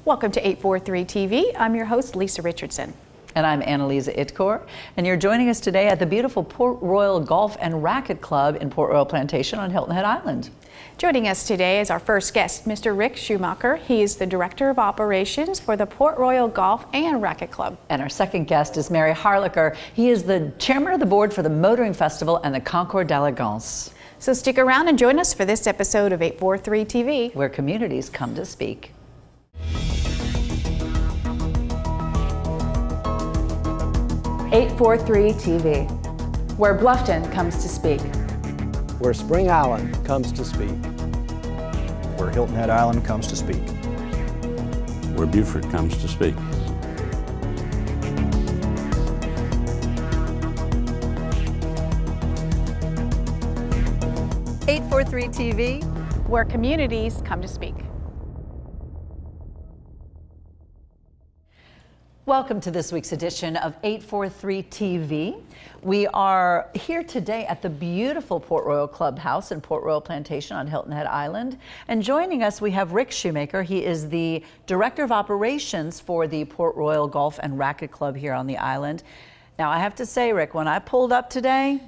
Welcome to 843 TV. I'm your host, Lisa Richardson. And I'm Annalisa Itkor, and you're joining us today at the beautiful Port Royal Golf and Racquet Club in Port Royal Plantation on Hilton Head Island. Joining us today is our first guest, Mr. Rick Shoemaker. He is the Director of Operations for the Port Royal Golf and Racquet Club. And our second guest is Mary Harlicker. He is the Chairman of the Board for the Motoring Festival and the Concours d'Elegance. So stick around and join us for this episode of 843 TV, where communities come to speak. .843 TV, where Bluffton comes to speak. Where Spring Island comes to speak. Where Hilton Head Island comes to speak. Where Beaufort comes to speak. .843 TV, where communities come to speak. Welcome to this week's edition of 843 TV. We are here today at the beautiful Port Royal Clubhouse in Port Royal Plantation on Hilton Head Island. And joining us, we have Rick Shoemaker. He is the Director of Operations for the Port Royal Golf and Racquet Club here on the island. Now, I have to say, Rick, when I pulled up today,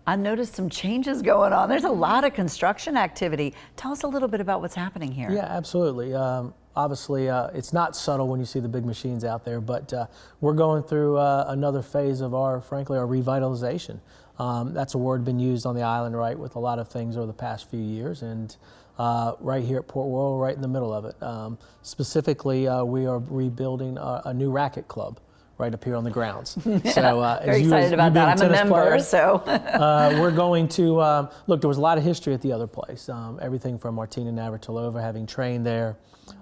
I noticed some changes going on. There's a lot of construction activity. Tell us a little bit about what's happening here. Yeah, absolutely. Obviously, it's not subtle when you see the big machines out there, but we're going through another phase of frankly, our revitalization. That's a word been used on the island, right, with a lot of things over the past few years, and right here at Port Royal, right in the middle of it. Specifically, we are rebuilding a new racquet club right up here on the grounds. So, very excited about that. I'm a member, player, so. We're going to, look, there was a lot of history at the other place. Everything from Martina Navratilova having trained there.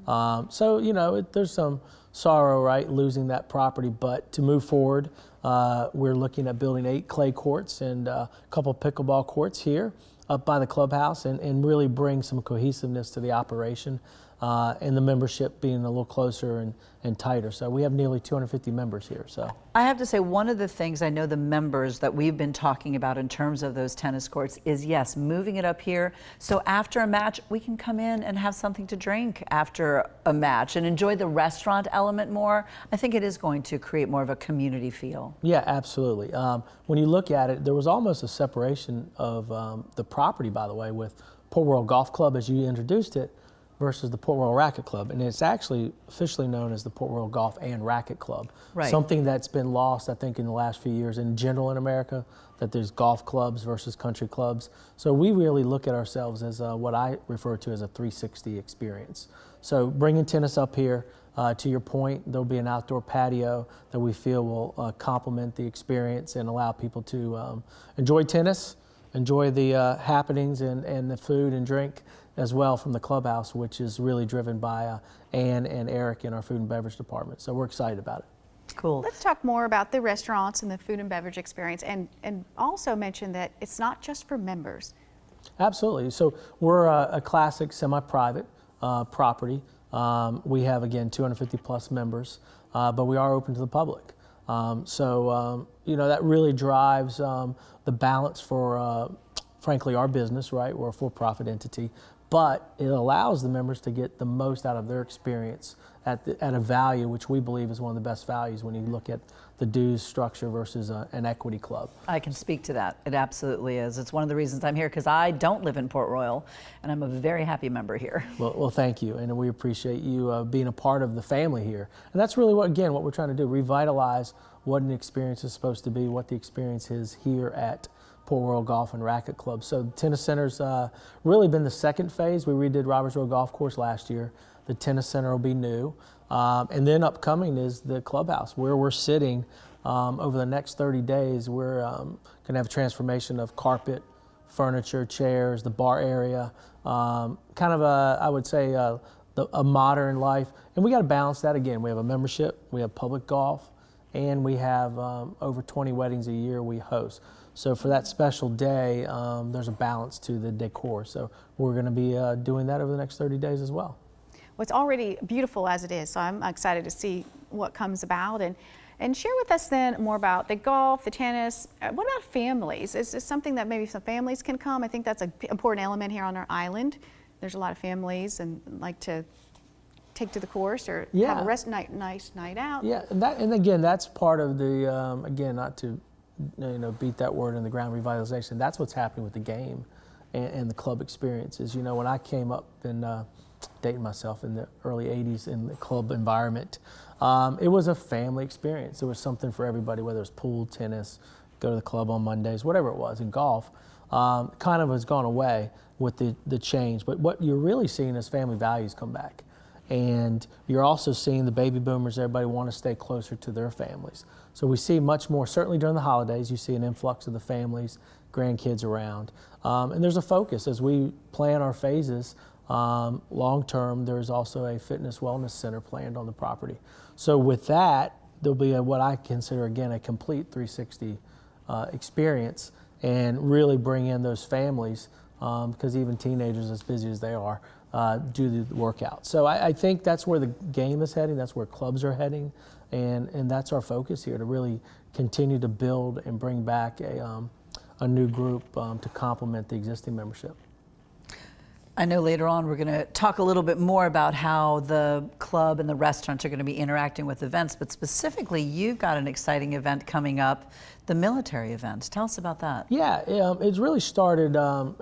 So, you know, there's some sorrow, right, losing that property, but to move forward, we're looking at building 8 clay courts and a couple pickleball courts here up by the clubhouse and really bring some cohesiveness to the operation. And the membership being a little closer and tighter. So we have nearly 250 members here. So I have to say, one of the things I know the members that we've been talking about in terms of those tennis courts is, yes, moving it up here. So after a match, we can come in and have something to drink after a match and enjoy the restaurant element more. I think it is going to create more of a community feel. Yeah, absolutely. When you look at it, there was almost a separation of the property, by the way, with Port Royal Golf Club as you introduced it, versus the Port Royal Racquet Club. And it's actually officially known as the Port Royal Golf and Racquet Club. Right. Something that's been lost, I think, in the last few years in general in America, that there's golf clubs versus country clubs. So we really look at ourselves as what I refer to as a 360 experience. So bringing tennis up here, to your point, there'll be an outdoor patio that we feel will complement the experience and allow people to enjoy tennis, enjoy the happenings and the food and drink as well from the clubhouse, which is really driven by Ann and Eric in our food and beverage department. So we're excited about it. Cool. Let's talk more about the restaurants and the food and beverage experience, and also mention that it's not just for members. Absolutely. So we're a classic semi-private property. We have, again, 250 plus members, but we are open to the public. You know, that really drives the balance for, frankly, our business, right? We're a for-profit entity, but it allows the members to get the most out of their experience at a value, which we believe is one of the best values when you look at the dues structure versus an equity club. I can speak to that. It absolutely is. It's one of the reasons I'm here, because I don't live in Port Royal, and I'm a very happy member here. Well, thank you, and we appreciate you being a part of the family here. And that's really what we're trying to do, revitalize what an experience is supposed to be, what the experience is here at Port Royal Golf and Racquet Club. So the tennis center's really been the second phase. We redid Roberts Road Golf Course last year. The tennis center will be new. And then upcoming is the clubhouse, where we're sitting over the next 30 days. We're going to have a transformation of carpet, furniture, chairs, the bar area, kind of I would say a modern life. And we got to balance that again. We have a membership, we have public golf, and we have over 20 weddings a year we host. So for that special day, there's a balance to the decor. So we're going to be doing that over the next 30 days as well. Well, it's already beautiful as it is, so I'm excited to see what comes about. And share with us then more about the golf, the tennis. What about families? Is this something that maybe some families can come? I think that's an important element here on our island. There's a lot of families and like to take to the course or have Yeah. a nice night out. Yeah, and again, that's part of the, again, not to beat that word in the ground, revitalization. That's what's happening with the game and the club experiences. You know, when I came up in, dating myself, in the early 80s in the club environment, it was a family experience. There was something for everybody, whether it was pool, tennis, go to the club on Mondays, whatever it was, and golf. Kind of has gone away with the change. But what you're really seeing is family values come back. And you're also seeing the baby boomers, everybody want to stay closer to their families. So we see much more, certainly during the holidays, you see an influx of the families, grandkids around. And there's a focus as we plan our phases. Long term, there's also a fitness wellness center planned on the property. So with that, there'll be what I consider, again, a complete 360 experience, and really bring in those families, because even teenagers, as busy as they are, do the workout. So I think that's where the game is heading, that's where clubs are heading, and that's our focus here, to really continue to build and bring back a new group to complement the existing membership. I know later on we're going to talk a little bit more about how the club and the restaurants are going to be interacting with events, but specifically you've got an exciting event coming up, the military event. Tell us about that. Yeah, it's really started,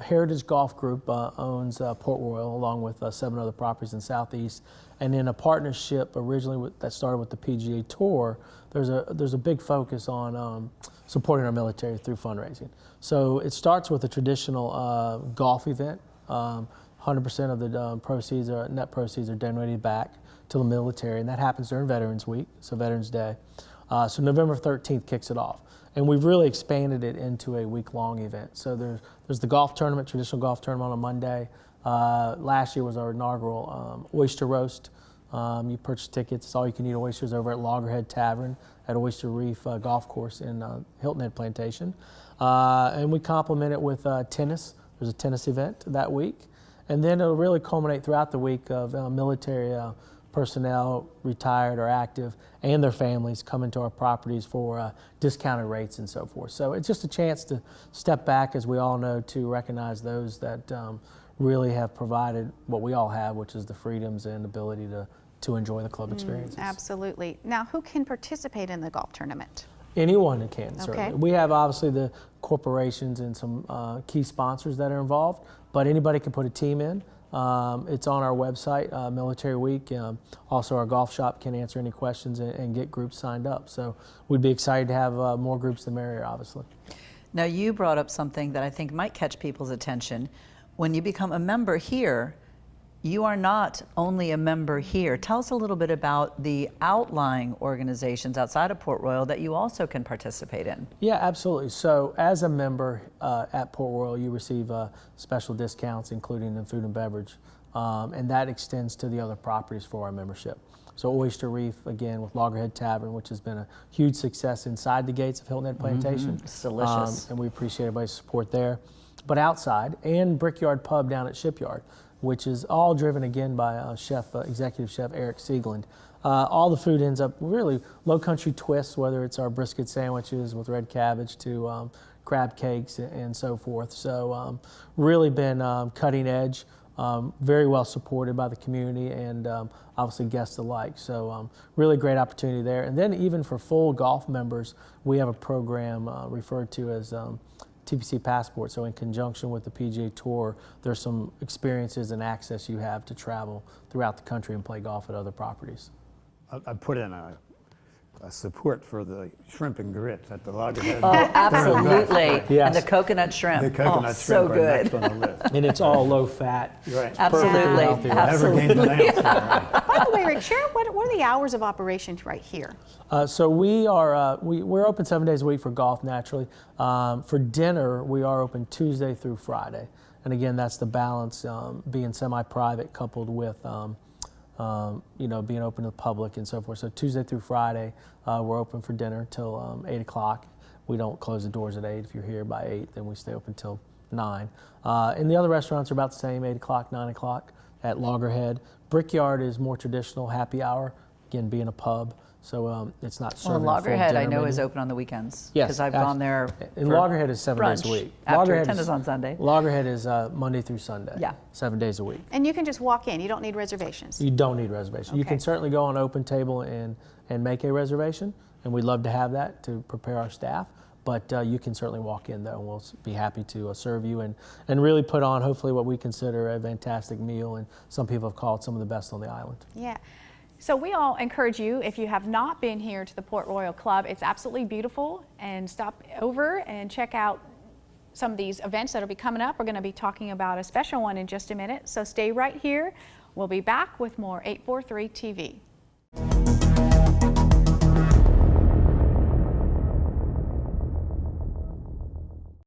Heritage Golf Group owns Port Royal along with 7 other properties in Southeast, and in a partnership originally that started with the PGA Tour, there's a big focus on supporting our military through fundraising. So it starts with a traditional golf event. 100% of the proceeds, or net proceeds, are donated back to the military, and that happens during Veterans Week, so Veterans Day. So November 13th kicks it off, and we've really expanded it into a week-long event. So there's the golf tournament, traditional golf tournament on Monday. Last year was our inaugural oyster roast. You purchase tickets, it's all you can eat oysters over at Loggerhead Tavern at Oyster Reef Golf Course in Hilton Head Plantation. And we complement it with tennis. There's a tennis event that week. And then it'll really culminate throughout the week of military personnel, retired or active, and their families coming to our properties for discounted rates and so forth. So it's just a chance to step back, as we all know, to recognize those that really have provided what we all have, which is the freedoms and ability to enjoy the club experiences. Absolutely. Now, who can participate in the golf tournament? Anyone can, certainly. Okay. We have obviously the corporations and some key sponsors that are involved, but anybody can put a team in. It's on our website, Military Week. Also, our golf shop can answer any questions and get groups signed up. So we'd be excited to have more groups the merrier, obviously. Now you brought up something that I think might catch people's attention. When you become a member here, you are not only a member here. Tell us a little bit about the outlying organizations outside of Port Royal that you also can participate in. Yeah, absolutely. So as a member at Port Royal, you receive special discounts, including in food and beverage, and that extends to the other properties for our membership. So Oyster Reef, again, with Loggerhead Tavern, which has been a huge success inside the gates of Hilton Head Plantation. It's delicious. And we appreciate everybody's support there. But outside, and Brickyard Pub down at Shipyard, which is all driven again by executive chef Eric Siegland. All the food ends up really low country twists, whether it's our brisket sandwiches with red cabbage to crab cakes and so forth. So really been cutting edge, very well supported by the community and obviously guests alike. So really great opportunity there. And then even for full golf members, we have a program referred to as TPC Passport. So in conjunction with the PGA Tour, there's some experiences and access you have to travel throughout the country and play golf at other properties. I put in a support for the shrimp and grits at the Loggerhead. Oh, absolutely. Yes. And the coconut shrimp. The coconut so shrimp are good. next on the list. And it's all low fat. Right. Absolutely. healthy, right? Never gained an ounce there, right? By the way, Rick, share what are the hours of operation right here? So we are we're open 7 days a week for golf, naturally. For dinner, we are open Tuesday through Friday, and again, that's the balance, being semi-private coupled with being open to the public and so forth. So Tuesday through Friday, we're open for dinner till 8 o'clock. We don't close the doors at 8. If you're here by 8, then we stay open till 9. And the other restaurants are about the same, 8 o'clock, 9 o'clock at Loggerhead. Brickyard is more traditional, happy hour, again being a pub. So it's not Well, serving a full Loggerhead, I dinner know, is menu. open on the weekends. Yes, Because I've abs- gone there. And for Loggerhead is 7 days a brunch week. After Loggerhead tennis on Sunday. Loggerhead is Monday through Sunday. Yeah. 7 days a week. And you can just walk in. You don't need reservations. You don't need reservation. You Okay. can certainly go on Open Table and make a reservation, and we'd love to have that to prepare our staff. But you can certainly walk in though, and we'll be happy to serve you and really put on hopefully what we consider a fantastic meal, and some people have called some of the best on the island. Yeah. So we all encourage you, if you have not been here to the Port Royal Club, it's absolutely beautiful, and stop over and check out some of these events that will be coming up. We're going to be talking about a special one in just a minute, so stay right here. We'll be back with more 843 TV.